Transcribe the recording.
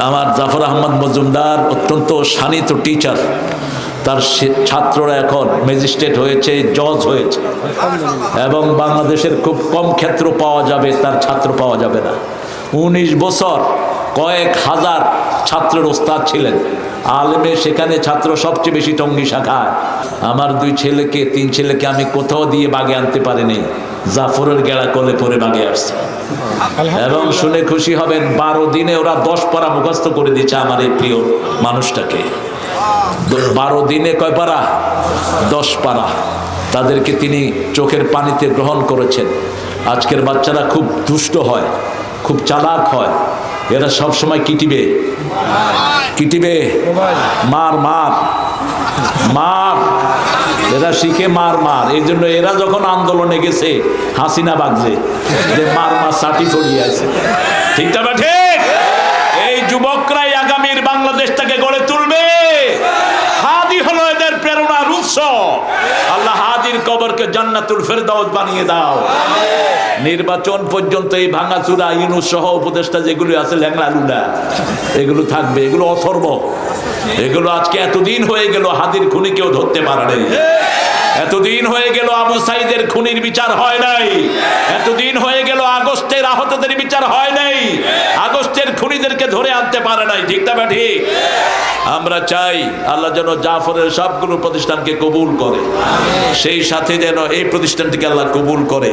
আমার জাফর আহমদ মজুমদার অত্যন্ত শানিত টিচার, তার ছাত্ররা এখন ম্যাজিস্ট্রেট হয়েছে, জজ হয়েছে, এবং বাংলাদেশের খুব কম ক্ষেত্র পাওয়া যাবে তার ছাত্র পাওয়া যাবে না। 19 বছর কয়েক হাজার ছাত্রের ওস্তাদ ছিলেন, আলেমে সেখানে ছাত্র সবচেয়ে বেশি টঙ্গী শাখায়। আমার 2 ছেলেকে 3 ছেলেকে আমি কোথাও দিয়ে বাগে আনতে পারিনি, জাফরের গেড়া কোলে পরে বাগে আসছে। এবং শুনে খুশি হবেন 12 দিনে ওরা 10 পারা মুখস্থ করে দিচ্ছে আমার এই প্রিয় মানুষটাকে। 12 দিনে কয় পারা? 10 পারা। তাদেরকে তিনি চোখের পানিতে গ্রহণ করেছেন। আজকের বাচ্চারা খুব দুষ্ট হয়, খুব চালাক হয়, এরা সব সময় কিটিবে কিটিবে, মার মার মার, এরা শিখে মার মার। এই জন্য এরা যখন আন্দোলনে গেছে হাসিনা বাগছে যে মার মার সাটি ছড়িয়ে আছে। ঠিক না ঠিক? এই যুবকরাই আগামীর বাংলাদেশটাকে গড়ে তুলবে। হাদি হলো এদের প্রেরণার উৎস। আল্লাহ হাদির কবরকে জান্নাতুল ফেরদাউস বানিয়ে দাও। নির্বাচন পর্যন্ত এই ভাঙাচুরা ইউনূস সহ উপদেষ্টা যেগুলো আছে ল্যাংলা লুলা, এগুলো থাকবে, এগুলো অথর্ব, এগুলো আজকে এতদিন হয়ে গেল হাদির খুনি কেউ ধরতে পারে নাই। এতদিন হয়ে গেল আবু সাইদের খুনির বিচার হয় নাই। এতদিন হয়ে গেল আগস্টের আহতদের বিচার হয় নাই। আগস্টের খুনিদেরকে ধরে আনতে পারে নাই। ঠিক না ঠিক? আমরা চাই আল্লাহ যেন জাফরের সবগুলো প্রতিষ্ঠানকে কবুল করে, সেই সাথে যেন এই প্রতিষ্ঠানটিকে আল্লাহ কবুল করে।